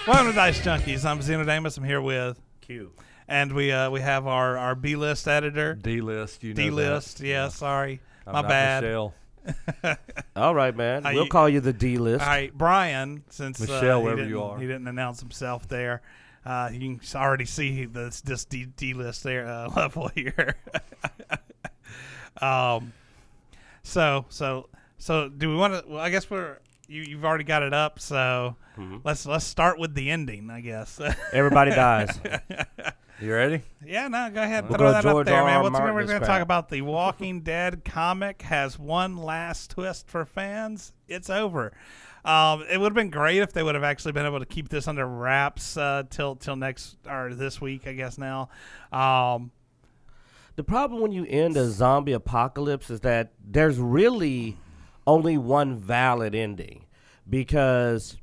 Welcome to Dicejunkies. I'm Xenodamus. I'm here with Q. And we have our B-list editor. D-list, you know D-list, that. yeah, sorry. I'm My not bad. Michelle. All right, man. We'll call you the D list. All right, Brian, since Michelle, he wherever didn't- you are. he didn't announce himself there. You can already see this D-list there level here. So do we want to? Well, I guess you've already got it up. So let's start with the ending, I guess. Everybody dies. You ready? Yeah, no, go ahead. We'll Throw go that George up there, man. R. Martin We're this going to crap. talk about the Walking Dead comic has one last twist for fans. It's over. It would have been great if they would have actually been able to keep this under wraps till next or this week, I guess now. The problem when you end a zombie apocalypse is that there's really only one valid ending because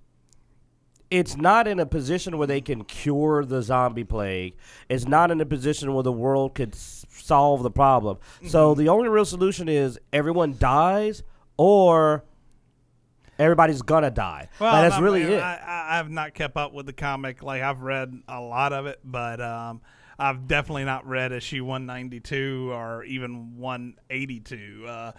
it's not in a position where they can cure the zombie plague. It's not in a position where the world could solve the problem. So the only real solution is everyone dies or everybody's gonna die. Well, Like, that's really it. I have not kept up with the comic. Like, I've read a lot of it, but I've definitely not read issue 192 or even 182.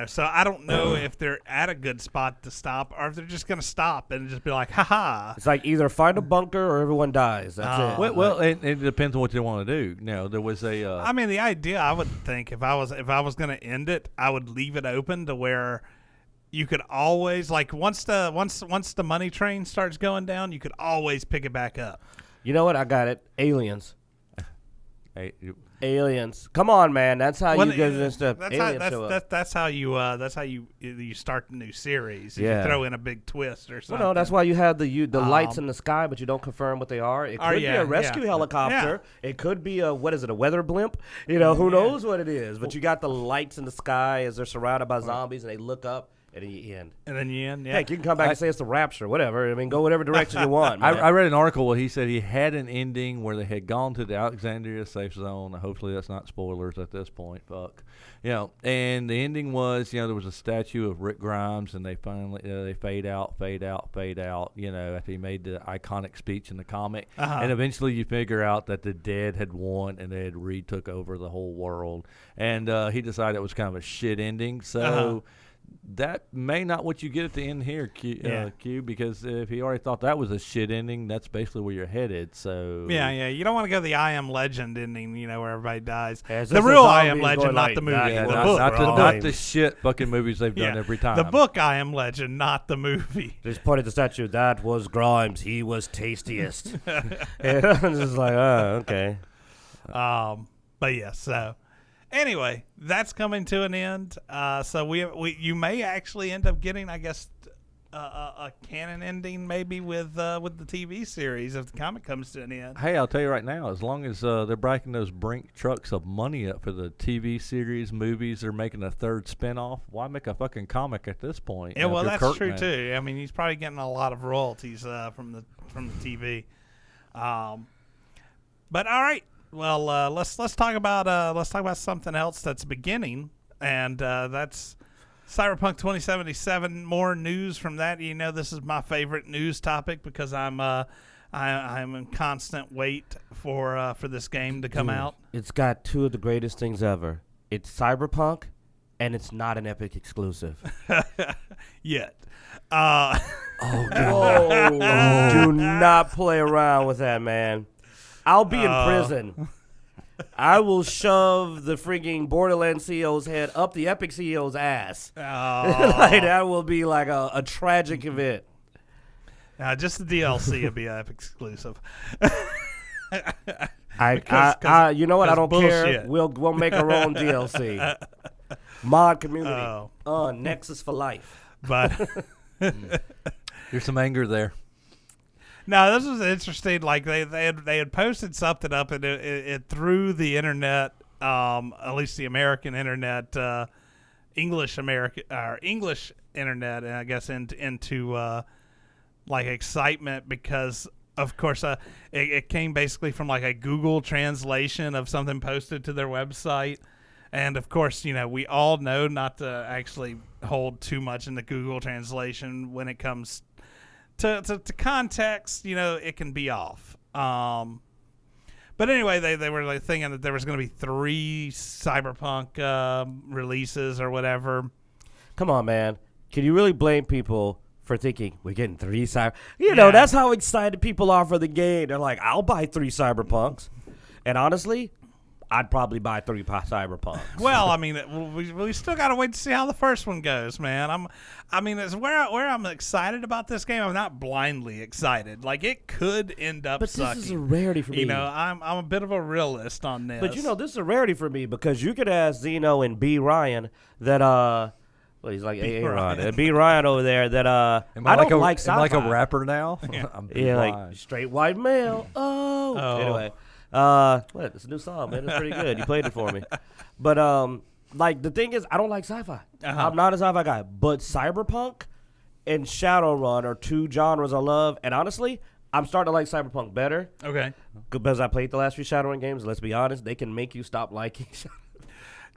So I don't know if they're at a good spot to stop or if they're just going to stop and just be like, ha-ha. It's like either find a bunker or everyone dies. That's it. Well, it depends on what they want to do. There was a. I mean, the idea, I would think, if I was going to end it, I would leave it open to where you could always, like, once the money train starts going down, you could always pick it back up. You know what? I got it. Aliens. Hey, Aliens. Come on, man. That's how you get this stuff. That's how you start the new series. Yeah. You throw in a big twist or something. Well, no, that's why you have the lights in the sky, but you don't confirm what they are. It could be a rescue helicopter. Yeah. It could be a weather blimp? Who knows what it is? But you got the lights in the sky as they're surrounded by zombies, and they look up. And then you end. Yeah. Heck, you can come back and say it's the rapture, whatever. I mean, go whatever direction you want. Man. I read an article where he said he had an ending where they had gone to the Alexandria safe zone. Hopefully that's not spoilers at this point. Fuck. And the ending was, there was a statue of Rick Grimes, and they finally they fade out. After he made the iconic speech in the comic, and eventually you figure out that the dead had won and they had retook over the whole world, and he decided it was kind of a shit ending. So. That may not what you get at the end here, Q, because if he already thought that was a shit ending, that's basically where you're headed. So yeah, you don't want to go the I Am Legend ending, where everybody dies. The real I Am Legend, not the movie. Not the shit fucking movies they've done every time. The book I Am Legend, not the movie. Just pointed the statue. That was Grimes. He was tastiest. I'm just like, oh, okay. But yeah, so. Anyway, that's coming to an end. So you may actually end up getting, I guess, a canon ending maybe with the TV series if the comic comes to an end. Hey, I'll tell you right now, as long as they're breaking those brink trucks of money up for the TV series, movies, they're making a third spinoff. Why make a fucking comic at this point? Yeah, well, that's true too. I mean, he's probably getting a lot of royalties from the TV. But all right. Well, let's talk about something else that's beginning, and that's Cyberpunk 2077. More news from that. This is my favorite news topic because I'm in constant wait for this game to come out. It's got two of the greatest things ever. It's Cyberpunk, and it's not an Epic exclusive yet. Oh God! Do not play around with that, man. I'll be in prison. I will shove the freaking Borderlands CEO's head up the Epic CEO's ass. That will be like a tragic event. Just the DLC will be an Epic exclusive. You know what? I don't bullshit. care. We'll make our own DLC. Mod community. Nexus for life. But there's some anger there. No, this was interesting. Like they had posted something up, and it threw the internet, at least the American internet, English internet, and I guess into like excitement because, of course, it came basically from like a Google translation of something posted to their website, and of course, we all know not to actually hold too much in the Google translation when it comes to context, it can be off. But anyway, they were like thinking that there was going to be 3 Cyberpunk releases or whatever. Come on, man. Can you really blame people for thinking we're getting 3 cyber? That's how excited people are for the game. They're like, I'll buy 3 Cyberpunks. And honestly, I'd probably buy 3 Cyberpunks. Well, I mean, we still got to wait to see how the first one goes, man. It's where I'm excited about this game. I'm not blindly excited. Like, it could end up sucking. But this is a rarity for me. I'm a bit of a realist on this. But this is a rarity for me because you could ask Zeno and B Ryan that he's like A Ryan. B Ryan over there that I don't like sci-fi. Am I like a rapper now? Yeah, like straight white male. Oh. Anyway. It's a new song, man. It's pretty good. You played it for me. But like the thing is, I don't like sci-fi. I'm not a sci-fi guy. But Cyberpunk and Shadowrun are 2 genres I love. And honestly, I'm starting to like Cyberpunk better. Okay. Because I played the last few Shadowrun games. Let's be honest, they can make you stop liking Shadowrun.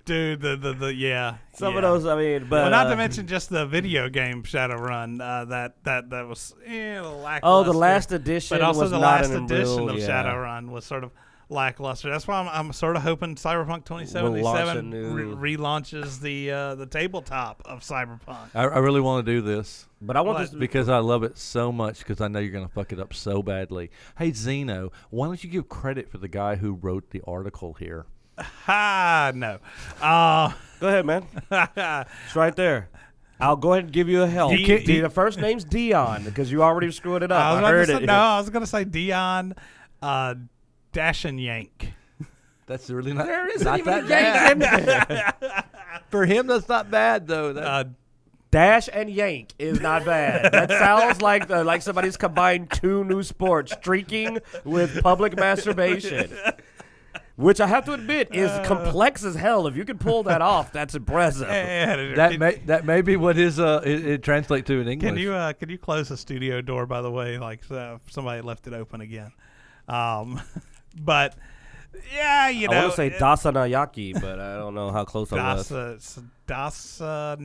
Dude, the Some of those, but well, not to mention just the video game Shadowrun that was lackluster. Oh, the last edition, but also was the not last an edition of yeah. Shadowrun was sort of lackluster. That's why I'm sort of hoping Cyberpunk 2077 relaunches the tabletop of Cyberpunk. I really want to do this. But I want this because I love it so much because I know you're going to fuck it up so badly. Hey, Zeno, why don't you give credit for the guy who wrote the article here? No. Go ahead, man. It's right there. I'll go ahead and give you a help. The first name's Dion because you already screwed it up. I heard it. No, I was going to say Dion Dash and Yank. That's really not. There isn't not even that a Yank bad. For him, that's not bad though. Dash and Yank is not bad. That sounds like somebody's combined 2 new sports: streaking with public masturbation. Which I have to admit is complex as hell. If you can pull that off, that's impressive. That may be what it translates to in English. Can you close the studio door, by the way? Like somebody left it open again. But yeah, I want to say Dasanayaki, but I don't know how close I was. Dasanayaki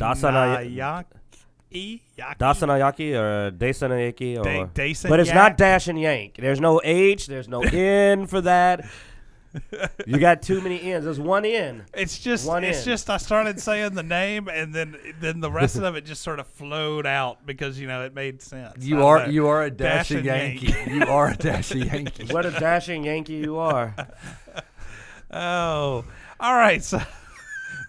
or Dasanayaki or but it's not Dash and Yank. There's no H. There's no N for that. You got too many N's. There's one N. It's just I started saying the name and then the rest of it just sort of flowed out because it made sense. You are a dashing Yankee. You are a dashing Yankee. What a dashing Yankee you are. Oh, all right. So,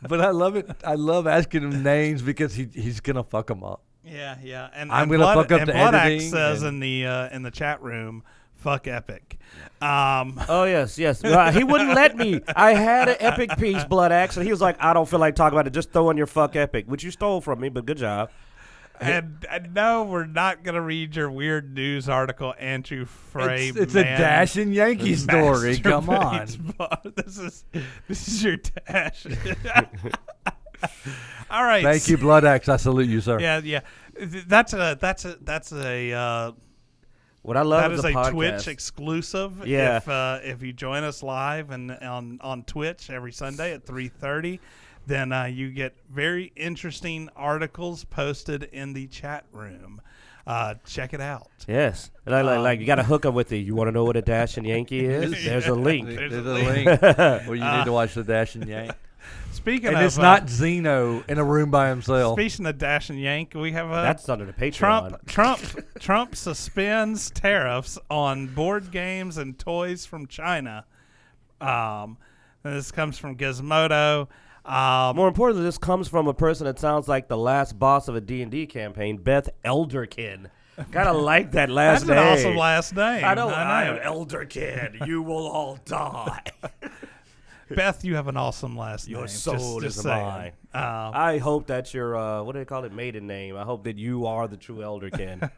but I love it. I love asking him names because he's gonna fuck them up. Yeah. And I'm gonna fuck up the editing. Bloodaxe says in the chat room, "Fuck Epic." Oh yes. He wouldn't let me. I had an Epic piece, Bloodaxe, and he was like, "I don't feel like talking about it. Just throw in your fuck Epic," which you stole from me, but good job. And no, we're not gonna read your weird news article, Andrew Frey. It's a dashing Yankee story. Come on, this is your dash. All right. Thank you, Bloodaxe. I salute you, sir. Yeah. That's a. What I love that is a podcast. Twitch exclusive. Yeah. If you join us live and on Twitch every Sunday at 3:30, then you get very interesting articles posted in the chat room. Check it out. Yes. Like you got to hook up with it. You want to know what a Dash and Yankee is? There's a link. There's a link where you need to watch the Dash and Yank. Speaking of, it's not Zeno in a room by himself. Speaking of Dash and Yank, we have that's under the Patreon. Trump suspends tariffs on board games and toys from China. And this comes from Gizmodo. More importantly, this comes from a person that sounds like the last boss of a D&D campaign, Beth Elderkin. Kind of like that last name. That's an awesome last name. I know. I am Elderkin. You will all die. Beth, you have an awesome last name. Your soul is mine. I hope that's your, what do they call it, maiden name. I hope that you are the true Elderkin.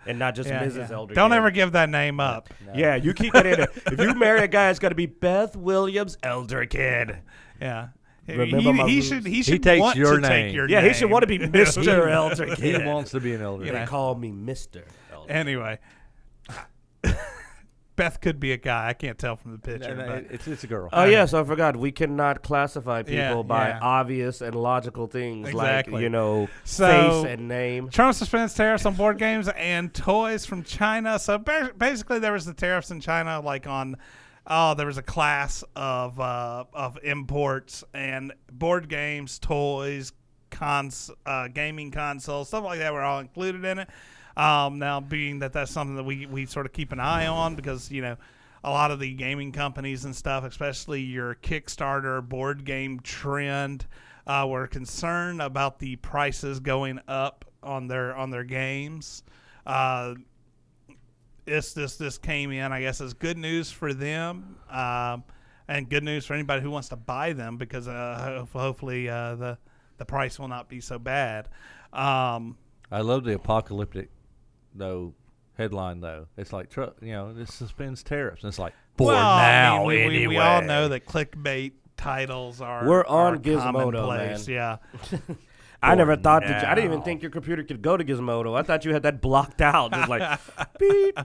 And not just Mrs. Elderkin. Don't ever give that name up. No. Yeah, you keep it in there. If you marry a guy, it's got to be Beth Williams Elderkin. Yeah. Remember he should takes want your to name. take your name. Yeah, he should want to be Mr. Elderkin. He wants to be an Elderkin. They call me Mr. Elderkin. Anyway. Beth could be a guy. I can't tell from the picture. But It's a girl. Oh, yes, I forgot. We cannot classify people by yeah. obvious and logical things Exactly. like, So, face and name. Trump suspends tariffs on board games and toys from China. So basically, there was the tariffs in China, like on, there was a class of imports and board games, toys, gaming consoles, stuff like that were all included in it. Now, being that that's something that we sort of keep an eye on because, a lot of the gaming companies and stuff, especially your Kickstarter board game trend, were concerned about the prices going up on their games. This came in, I guess, as good news for them, and good news for anybody who wants to buy them because hopefully the price will not be so bad. I love the apocalyptic headline though. It's like this suspends tariffs. And it's like now. We all know that clickbait titles are We're on are Gizmodo, commonplace. man. Yeah. I never thought that. I didn't even think your computer could go to Gizmodo. I thought you had that blocked out. Just like beep.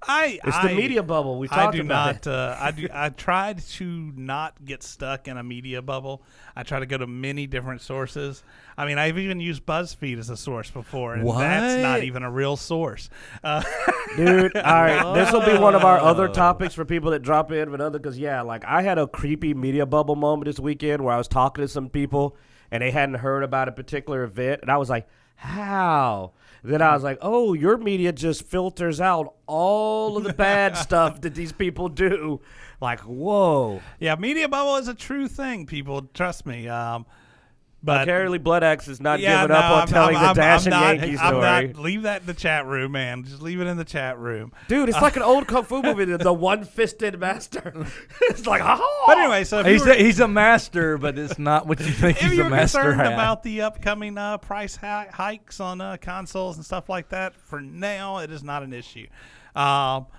It's the media bubble. We talked about it. I tried to not get stuck in a media bubble. I try to go to many different sources. I mean, I've even used BuzzFeed as a source before, and that's not even a real source. Dude, all right. This will be one of our other topics for people that drop in because I had a creepy media bubble moment this weekend where I was talking to some people and they hadn't heard about a particular event, and I was like, how? Then I was like, oh, your media just filters out all of the bad stuff that these people do. Like, whoa. Yeah, media bubble is a true thing, people. Trust me. But Carly Bloodaxe is not giving up on telling the Dash and Yankee story. Leave that in the chat room, man. Just leave it in the chat room. Dude, it's like an old kung fu movie, the one-fisted master. It's like, oh. But anyway, so he's a master, but it's not what you think he's a master concerned at. about the upcoming price hikes on consoles and stuff like that, for now, it is not an issue. Hopefully,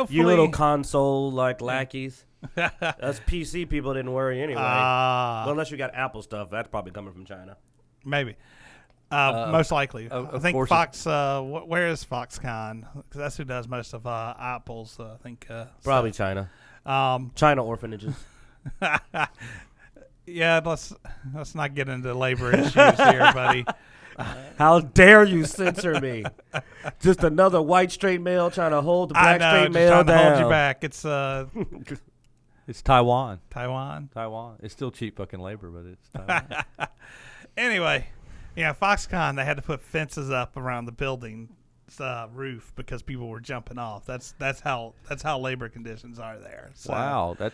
you little console lackeys. Us PC people didn't worry anyway. Well, unless you got Apple stuff, that's probably coming from China. Maybe. Most likely. I think course Fox, where is Foxconn? Because that's who does most of Apple's, I think. Probably stuff. China. China orphanages. Yeah, let's not get into labor issues here, buddy. How dare you censor me? Just another white straight male trying to hold the black straight male down. down. To hold you back. It's Taiwan. Taiwan. It's still cheap fucking labor, but it's Taiwan. Anyway, Foxconn, they had to put fences up around the building roof because people were jumping off. That's how labor conditions are there. So, wow, that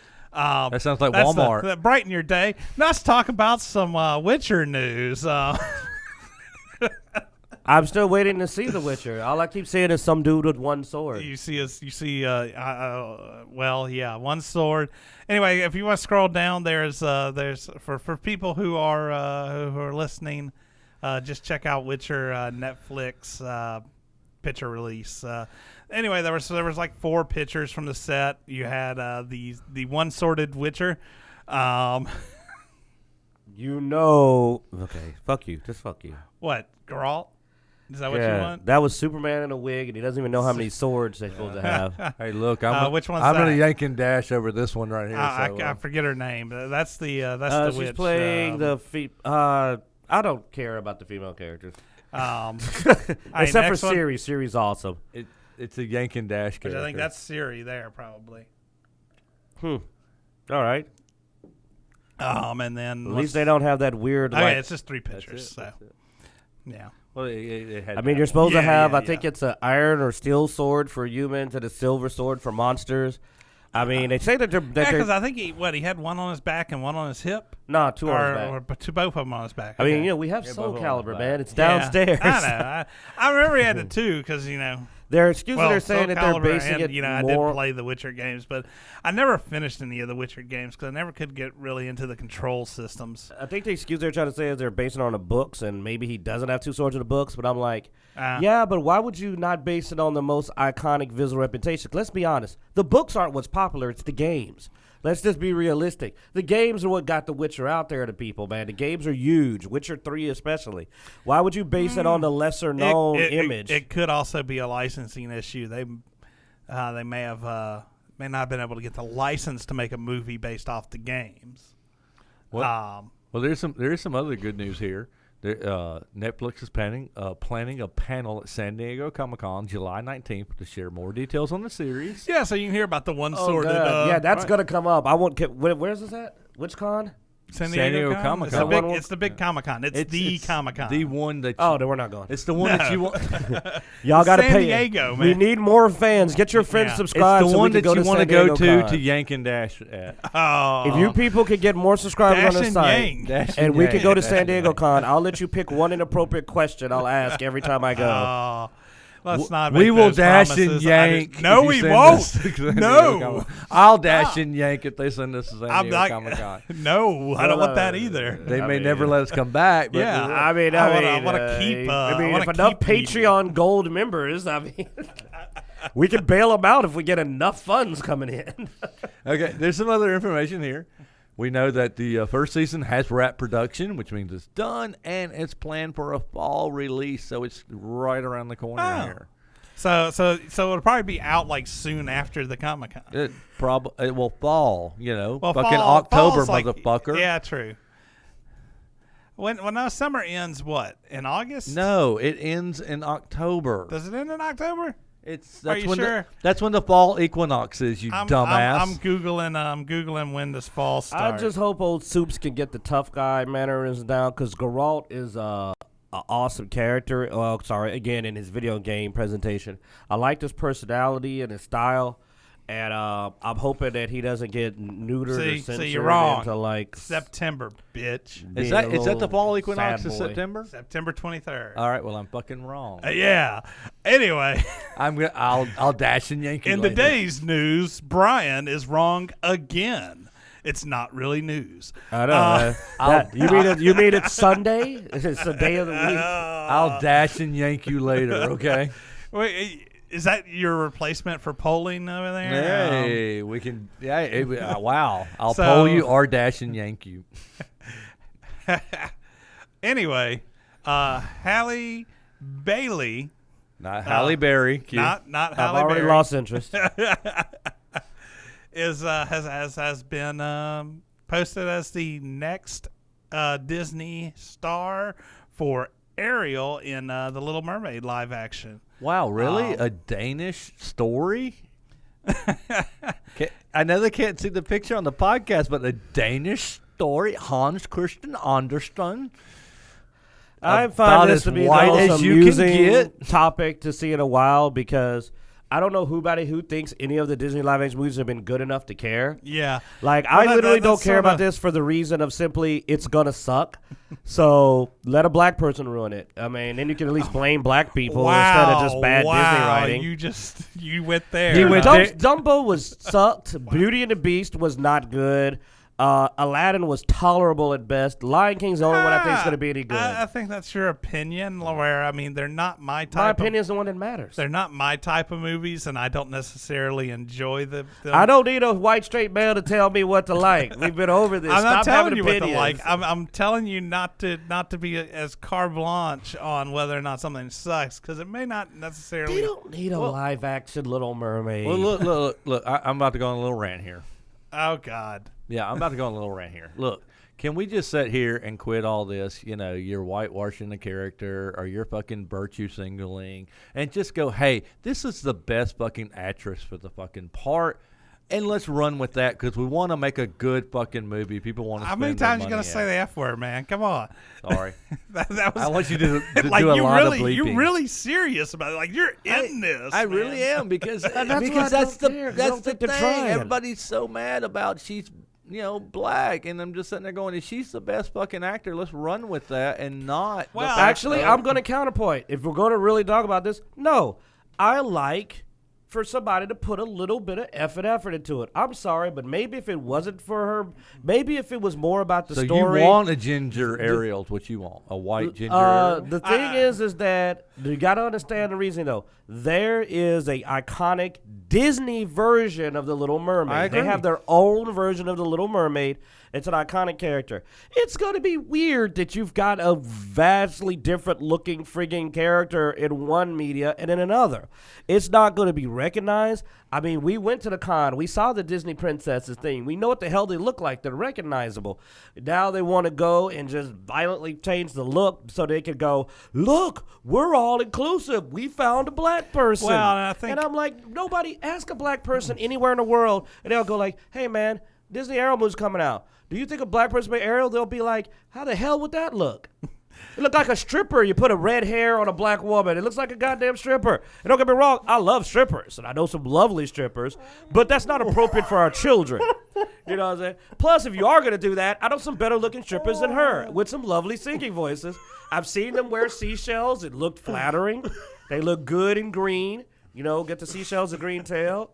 sounds like Walmart. That brighten your day. Now let's talk about some Witcher news. I'm still waiting to see The Witcher. All I keep seeing is some dude with one sword. One sword. Anyway, if you want to scroll down, there's for people who are listening, just check out Witcher Netflix picture release. Anyway, there was like 4 pictures from the set. You had the one-sworded Witcher. Okay, fuck you. Just fuck you. What, Geralt? Is that what you want? That was Superman in a wig, and he doesn't even know how many swords they're supposed to have. Hey, look, which one's I'm that? going to yank and dash over this one right here. I forget her name. That's the she's witch. playing the I don't care about the female characters. Except for Ciri. Ciri's awesome. It's a yank and dash character. I think that's Ciri there, probably. All right. And then at least they don't have that weird. It's just 3 pictures. That's it. Yeah. Well, it had you're supposed to have. I think yeah. it's an iron or steel sword for humans and a silver sword for monsters. They say that they're. Because I think he had one on his back and one on his hip. No, 2 on his back. Or both of them on his back. We have Soul Calibur, man. It's downstairs. I know. I remember he had the 2 because They're saying that they're basing it I more. did play the Witcher games, but I never finished any of the Witcher games because I never could get really into the control systems. I think the excuse they're trying to say is they're basing it on the books, and maybe he doesn't have 2 swords in the books. But I'm like, yeah, but why would you not base it on the most iconic visual representation? Let's be honest. The books aren't what's popular. It's the games. Let's just be realistic. The games are what got The Witcher out there to people, man. The games are huge, Witcher 3 especially. Why would you base it on the lesser-known image? It could also be a licensing issue. They may not have been able to get the license to make a movie based off the games. Well, there is some other good news here. Netflix is planning a panel at San Diego Comic-Con July 19th to share more details on the series. Yeah, so you can hear about the one-sorted. Yeah, that's gonna come up. I won't. Where's this at? Which con? San Diego Comic-Con. It's the big Comic-Con. It's the Comic-Con. The one that. Oh, no, we're not going. It's the one that you want. Y'all got to San pay. Diego, man. We need more fans. Get your friends subscribed. It's the so one we can that you want to go to Yank and Dash at. Oh. If you people could get more subscribers Dash on the and site, Yank. and we could go to San Diego Con, I'll let you pick one inappropriate question I'll ask every time I go. Oh. Let's not We make will those dash promises. and yank. No, if we you send won't. us to San Diego No. Comic-Con. I'll dash and yank if they send us to San I'm Diego not. Comic-Con. No, I don't want that either. They may never let us come back. But Yeah. I want to keep. if enough Patreon Gold members, we can bail them out if we get enough funds coming in. Okay, there's some other information here. We know that the first season has wrapped production, which means it's done, and it's planned for a fall release, so it's right around the corner here. So it'll probably be out like soon after the Comic-Con. It will fall, Well, fucking fall- October, fall's like- motherfucker. Yeah, true. When summer ends, what, in August? No, it ends in October. Does it end in October? That's you when sure? That's when the fall equinox is, you dumbass. I'm googling when this fall starts. I just hope old Soups can get the tough guy mannerisms down, because Geralt is an awesome character. Well, sorry, again, in his video game presentation. I liked his personality and his style, and I'm hoping that he doesn't get neutered or censored you're wrong. into like September, bitch. Is that the fall equinox in boy. September? September 23rd. All right, well, I'm fucking wrong. Yeah. Anyway, I'll dash and yank you in later. today's news, Brian is wrong again. It's not really news. I know. You mean it's Sunday? It's the day of the week. I'll dash and yank you later, okay? Wait, is that your replacement for polling over there? Hey, we can. Yeah, wow. I'll So- pull you or dash and yank you. Anyway, Halle Bailey, Not Halle Berry. Cute. not I've Halle already Berry, lost interest. has been posted as the next Disney star for Ariel in the Little Mermaid live action. Wow, really? A Danish story? I know they can't see the picture on the podcast, but a Danish story? Hans Christian Andersen? I find this to be the white most as you can amusing get. topic to see in a while, because I don't know who thinks any of the Disney live action movies have been good enough to care. Yeah. Like, Well, I literally don't that's care sorta- about this for the reason of simply it's gonna suck. So let a black person ruin it. I mean, then you can at least blame black people instead of just bad Disney writing. You went there. He went huh? there. Dumbo was sucked. Beauty and the Beast was not good. Aladdin was tolerable at best. Lion King's the only one I think is going to be any good. I think that's your opinion, where, I mean, they're not my type My opinion is the one that matters. They're not my type of movies, and I don't necessarily enjoy them. I don't need a white straight male to tell me what to like. We've been over this. I'm not Stop telling having you what opinions. to like. I'm telling you not to be as carte blanche on whether or not something sucks, because it may not necessarily. They don't need a live action Little Mermaid. Well, look. I'm about to go on a little rant here. Oh God. Yeah, I'm about to go on a little rant here. Look, can we just sit here and quit all this, you're whitewashing the character or you're fucking virtue singling, and just go, hey, this is the best fucking actress for the fucking part, and let's run with that, because we want to make a good fucking movie. People want to How spend many their times you money gonna say the F word, man? Come on. Sorry. that was. I want you to like do a you lot really, of bleeping. you're really serious about it. Like you're in this. I man. really am, because why I because don't that's the care, 'cause I that's don't the think they're thing. trying. Everybody's so mad about she's black, and I'm just sitting there going, if she's the best fucking actor, let's run with that and not. Well, the fact Actually, that- I'm going to counterpoint. If we're going to really talk about this, no. I like for somebody to put a little bit of effort into it. I'm sorry, but maybe if it wasn't for her, maybe if it was more about the So story. you want a ginger Ariel? Is what you want? A white ginger Ariel? The thing is that you got to understand the reason, though. There is a iconic Disney version of the Little Mermaid. I They agree. have their own version of the Little Mermaid, It's an iconic character. It's going to be weird that you've got a vastly different looking frigging character in one media and in another. It's not going to be recognized. I mean, we went to the con. We saw the Disney princesses thing. We know what the hell they look like. They're recognizable. Now they want to go and just violently change the look so they can go, look, we're all inclusive. We found a black person. Well, and I'm like, nobody ask a black person anywhere in the world, and they'll go like, hey, man, Disney Ariel movie's coming out. Do you think a black person made Ariel? They'll be like, how the hell would that look? It looked like a stripper. You put a red hair on a black woman. It looks like a goddamn stripper. And don't get me wrong, I love strippers, and I know some lovely strippers, but that's not appropriate for our children. You know what I'm saying? Plus, if you are going to do that, I know some better-looking strippers than her with some lovely singing voices. I've seen them wear seashells. It looked flattering. They look good in green. You know, get the seashells a green tail.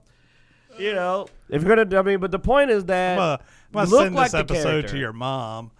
You know, if you're going to, I mean, but the point is that I'm gonna look send like this episode the character. to your mom.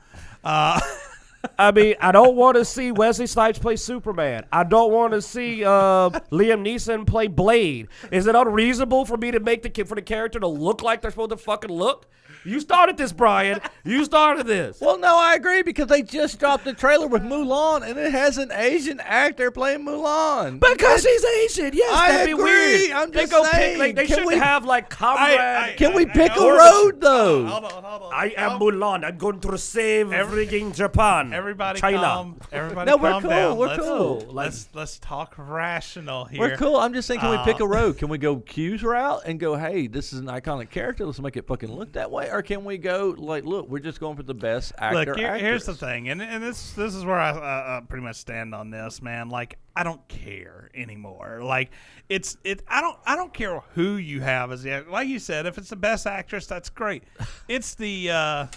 I mean, I don't want to see Wesley Snipes play Superman. I don't want to see Liam Neeson play Blade. Is it unreasonable for me to make for the character to look like they're supposed to fucking look? You started this, Brian. You started this. Well, no, I agree because they just dropped the trailer with Mulan, and it has an Asian actor playing Mulan. Because he's Asian, yes. I That'd agree. be weird. I'm they just go saying. pick, like, they Can should we- have like comrade. Can we pick a hold road though? Hold on. I am Mulan. I'm going to save frigging Japan. Everybody China. calm. Everybody No, we're calm cool, down. we're cool. Let's talk rational here. We're cool. I'm just saying, can we pick a road? Can we go Q's route and go, hey, this is an iconic character. Let's make it fucking look that way. Or can we go like, look, we're just going for the best actor. Look, here's the actress. thing, and this is where I pretty much stand on this, man. Like, I don't care anymore. Like, I don't care who you have as the, like you said, if it's the best actress, that's great. It's the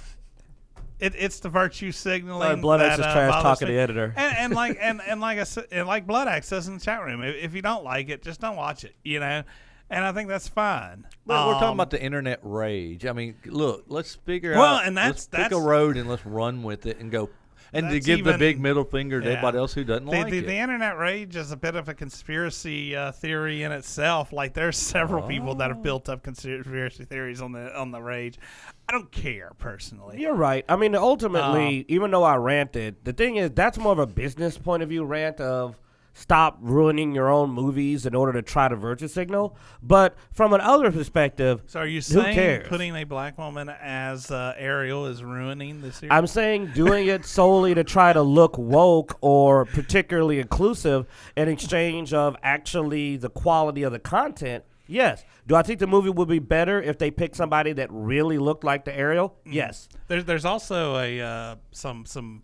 it's the virtue signaling. Blood that, Axe is trash bothers talking me. to the editor. And like like I said, and like Blood Axe says in the chat room, if you don't like it, just don't watch it. You know. And I think that's fine. Well, we're talking about the internet rage. I mean, look, let's figure out. Well, and let's pick a road and let's run with it and go. And to That's give the even- big middle finger to yeah. everybody else who doesn't like the it. internet rage is a bit of a conspiracy theory in itself. Like, there's several people that have built up conspiracy theories on the rage. I don't care personally. You're right. I mean, ultimately, even though I ranted, the thing is, that's more of a business point of view rant of stop ruining your own movies in order to try to virtue signal. But from an other perspective, So are you who saying cares? putting a black woman as Ariel is ruining the series? I'm saying doing it solely to try to look woke or particularly inclusive in exchange of actually the quality of the content. Yes. Do I think the movie would be better if they picked somebody that really looked like the Ariel? Yes. There's also a some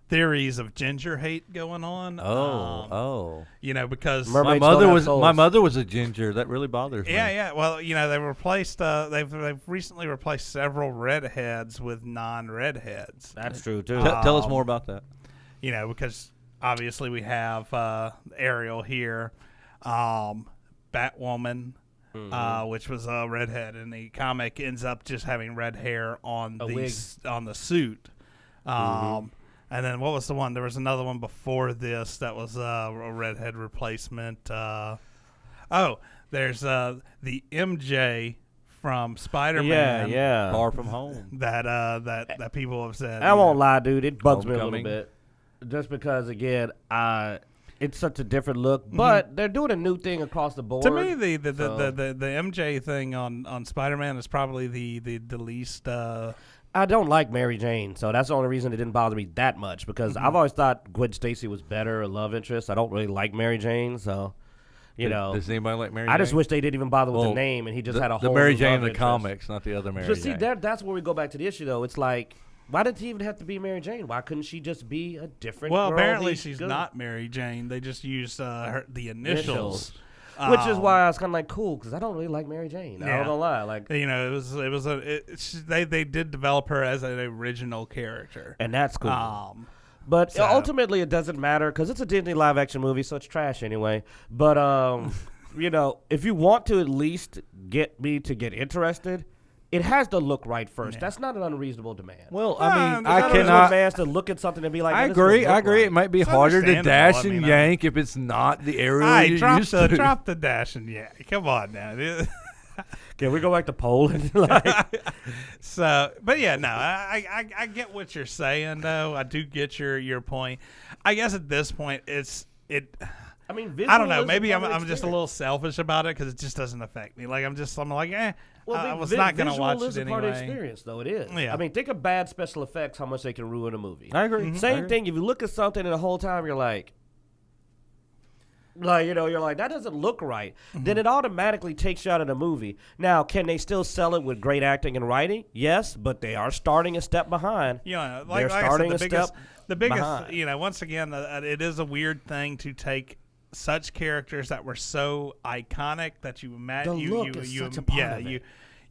theories of ginger hate going on. You know, because Mermaids my don't mother have was souls. my mother was a ginger. That really bothers me. yeah. Well, you know, they replaced they've recently replaced several redheads with non-redheads. That's true, too. Tell us more about that. You know, because obviously we have Ariel here, Batwoman, which was a redhead, and the comic ends up just having red hair on wig. on the suit. And then what was the one? There was another one before this that was a redhead replacement. There's the MJ from Spider-Man. Yeah. Far from home. That people have said. I won't lie, dude. It bugs me a Homecoming. little bit. Just because, again, it's such a different look. But they're doing a new thing across the board. To me, the MJ thing on Spider-Man is probably the least. I don't like Mary Jane, so that's the only reason it didn't bother me that much. Because I've always thought Gwen Stacy was better, a love interest. I don't really like Mary Jane, so you know. Does anybody like Mary Jane? I just wish they didn't even bother with Well, the name, and he just had a whole the Mary new Jane love in the interest. comics, not the other Mary But see, Jane. that's where we go back to the issue, though. It's like, why did he even have to be Mary Jane? Why couldn't she just be a different Well, girl? apparently He's she's good. not Mary Jane. They just used the initials. Which is why I was kind of like, cool, because I don't really like Mary Jane. I Yeah. don't gonna lie. Like, You know, they did develop her as an original character. and that's cool. But So- ultimately, it doesn't matter because it's a Disney live-action movie, so it's trash anyway. But, you know, if you want to at least get me to get interested, it has to look right first. Yeah. That's not an unreasonable demand. Well, Well, I mean, it's I not It's not cannot. advanced to look at something and be like, I "Man, this doesn't agree. look I agree. right." It might be It's harder to understandable. dash I and mean, yank if it's not the area Hey, you're drop used to. the dash and yeah. Come on now. Can we go back to Poland? Like, So, but yeah, no, I get what you're saying, though. I do get your point. I guess at this point, I mean, I don't know. visual is Maybe a I'm part of the just a experience. little selfish about it because it just doesn't affect me. Like I'm like, Well, I but was not going to visual watch is it a part of the anyway. experience, though. It is. Yeah. I mean, think of bad special effects, how much they can ruin a movie. I agree. Same thing. If you look at something and the whole time you're like, you're like, that doesn't look right. Then it automatically takes you out of the movie. Now, can they still sell it with great acting and writing? Yes, but they are starting a step behind. You know, They're like I starting said, a step the biggest, behind. once again, it is a weird thing to take such characters that were so iconic that you imagine The look is such a part of it.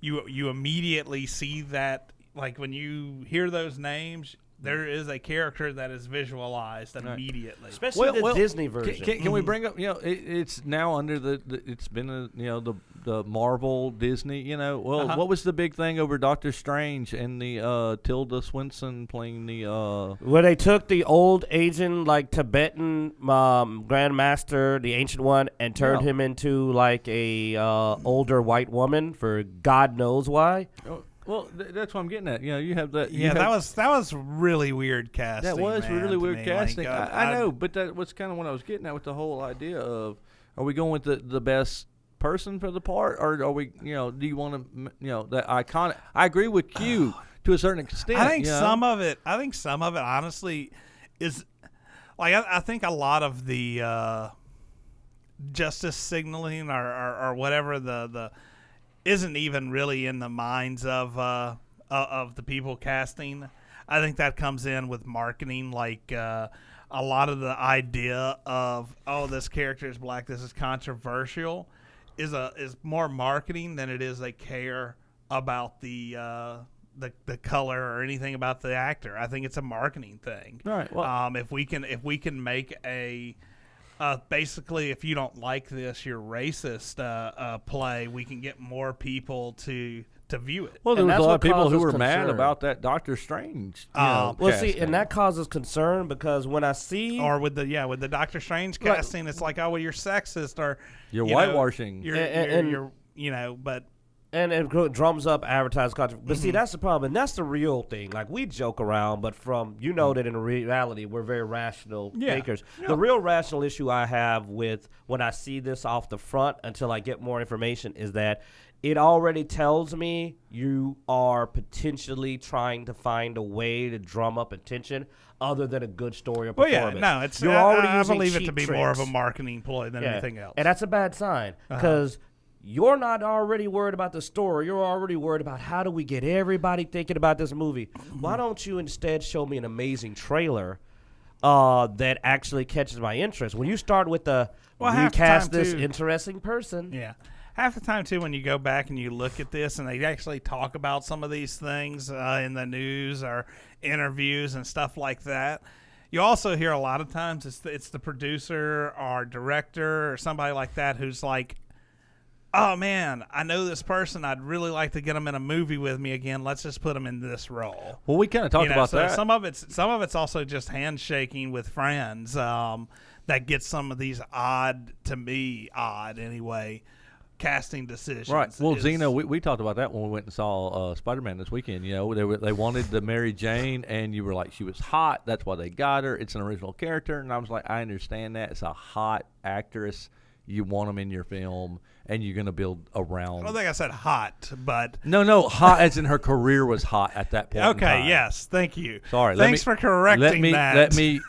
you immediately see that, like when you hear those names, there is a character that is visualized immediately. Especially the Disney version. Can we bring up? It's now under it's been the Marvel Disney. What was the big thing over Doctor Strange and the Tilda Swinton playing the? Where they took the old Asian, like Tibetan Grandmaster, the ancient one, and turned him into like a older white woman for God knows why. Well, that's what I'm getting at. You have that. That was really weird casting. That was really weird casting. Like, I know, but that was kind of what I was getting at with the whole idea of: are we going with the best person for the part, or are we? Do you want to? That iconic. I agree with you to a certain extent. I think some of it. Honestly, is like I think a lot of the justice signaling or whatever the isn't even really in the minds of the people casting. I think that comes in with marketing, like a lot of the idea of this character is black, this is controversial, is more marketing than it is a care about the color or anything about the actor. I think it's a marketing thing. Right. Well, if we can make a basically, if you don't like this, you're racist. Play. We can get more people to view it. Well, there was a lot of people who were mad concern. about that Doctor Strange. And that causes concern because when I see with the Doctor Strange casting, it's like, you're sexist or you're whitewashing. But. And it drums up advertised content. But see, that's the problem. And that's the real thing. Like, we joke around, but that in reality, we're very rational thinkers. Yeah. The real rational issue I have with when I see this off the front until I get more information is that it already tells me you are potentially trying to find a way to drum up attention other than a good story or performance. You're already I believe it to be more of a marketing ploy than anything else. And that's a bad sign because you're not already worried about the story. You're already worried about how do we get everybody thinking about this movie. Why don't you instead show me an amazing trailer that actually catches my interest? When you start with recast this interesting person. Yeah. Half the time, too, when you go back and you look at this and they actually talk about some of these things in the news or interviews and stuff like that, you also hear a lot of times it's the producer or director or somebody like that who's like, oh man, I know this person. I'd really like to get them in a movie with me again. Let's just put them in this role. Well, we kind of talked about that. Some of it's also just handshaking with friends that gets some of these odd anyway, casting decisions. Right. Well, Zeno, we talked about that when we went and saw Spider-Man this weekend. They wanted the Mary Jane, and you were like, she was hot. That's why they got her. It's an original character, and I was like, I understand that. It's a hot actress. You want them in your film, and you're going to build around. I don't think I said hot, but no, hot as in her career was hot at that point. Okay, in time. Yes, thank you. Sorry, thanks for correcting that. Let me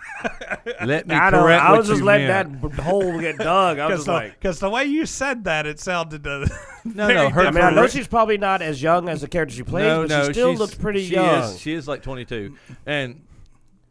correct. I was what just you letting meant. that hole get dug. I was just like, because the way you said that, it sounded no. I mean, I know she's probably not as young as the character she plays, but she still looks pretty young. She is like 22, and.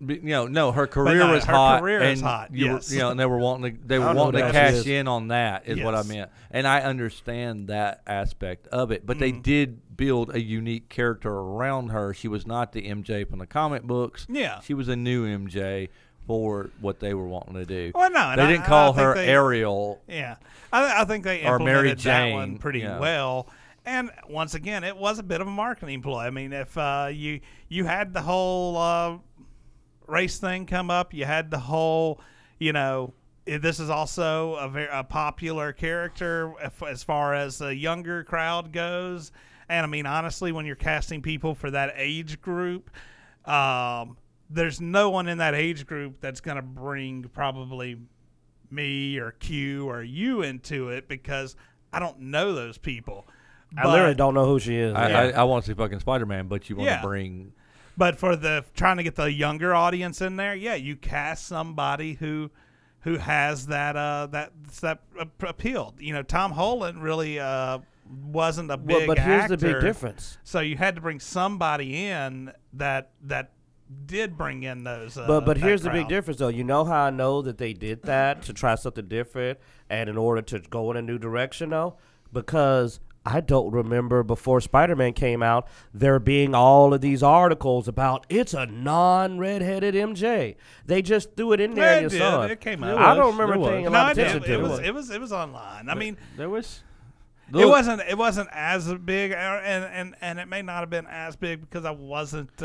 Her career was hot. Her career is hot. Yes. And they were wanting to cash in on that. Is what I meant, and I understand that aspect of it. But they did build a unique character around her. She was not the MJ from the comic books. Yeah, she was a new MJ for what they were wanting to do. Well, no, they didn't call her Ariel. Yeah, I think they implemented Mary Jane, that one pretty well. And once again, it was a bit of a marketing ploy. I mean, if you had the whole race thing come up, you had the whole, this is also a popular character as far as the younger crowd goes. And I mean, honestly, when you're casting people for that age group, there's no one in that age group that's going to bring probably me or Q or you into it, because I don't know those people. I literally don't know who she is. I want to see fucking Spider-Man, but you want to bring... But for trying to get the younger audience in there, you cast somebody who has that appeal. You know, Tom Holland really wasn't a big but here's actor, the big difference. So you had to bring somebody in that did bring in those. But here's the crowd. big difference, though. You know how I know that they did that to try something different and in order to go in a new direction, though? Because I don't remember before Spider-Man came out there being all of these articles about it's a non-redheaded MJ. They just threw it in there and you saw it. It came out. I don't remember paying a lot of attention to it. It was online. I mean, There was... it wasn't as big, and it may not have been as big because I wasn't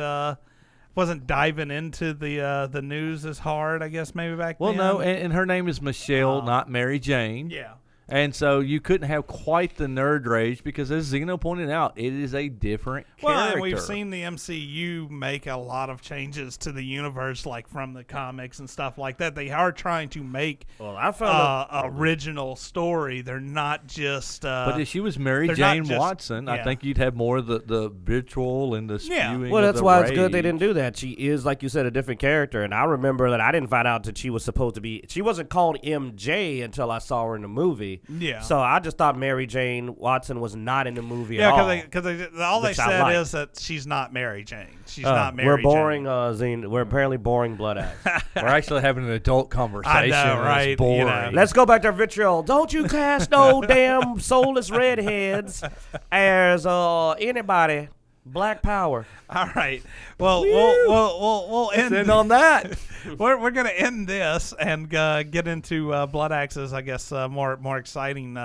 diving into the news as hard, I guess, maybe back then. Well, no, and her name is Michelle, not Mary Jane. Yeah. And so you couldn't have quite the nerd rage because, as Zeno pointed out, it is a different character. Well, and we've seen the MCU make a lot of changes to the universe, like from the comics and stuff like that. They are trying to make original story. They're not just... but if she was Mary Jane Watson, I think you'd have more of the vitriol and the spewing. Well, that's why rage. it's good they didn't do that. She is, like you said, a different character. And I remember that I didn't find out that she was supposed to be... She wasn't called MJ until I saw her in the movie. Yeah. So I just thought Mary Jane Watson was not in the movie at all. Yeah, because all they said is that she's not Mary Jane. She's not Mary We're Jane. boring, Zine. We're apparently boring blood axe. We're actually having an adult conversation. I know, right? It's boring. You know. Let's go back to our vitriol. Don't you cast no damn soulless redheads as anybody. Black power. All right. Well, we'll end on that. We're gonna end this and get into Blood Axe's, I guess, more exciting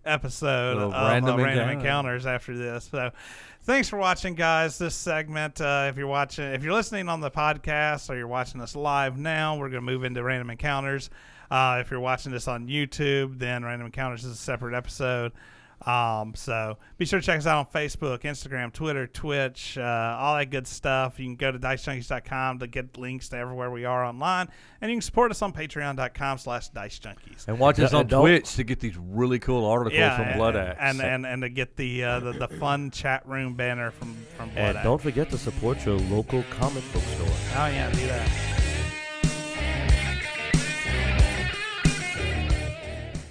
episode of Random Encounters after this. So, thanks for watching, guys. This segment, if you're listening on the podcast or you're watching us live now, we're gonna move into Random Encounters. If you're watching this on YouTube, then Random Encounters is a separate episode. So be sure to check us out on Facebook, Instagram, Twitter, Twitch, all that good stuff. You can go to Dicejunkies.com to get links to everywhere we are online, and you can support us on Patreon.com/Dicejunkies. And watch us on Twitch to get these really cool articles from Blood Axe. And to get the fun chat room banner from Blood Axe. And don't forget to support your local comic book store. Oh yeah, do that.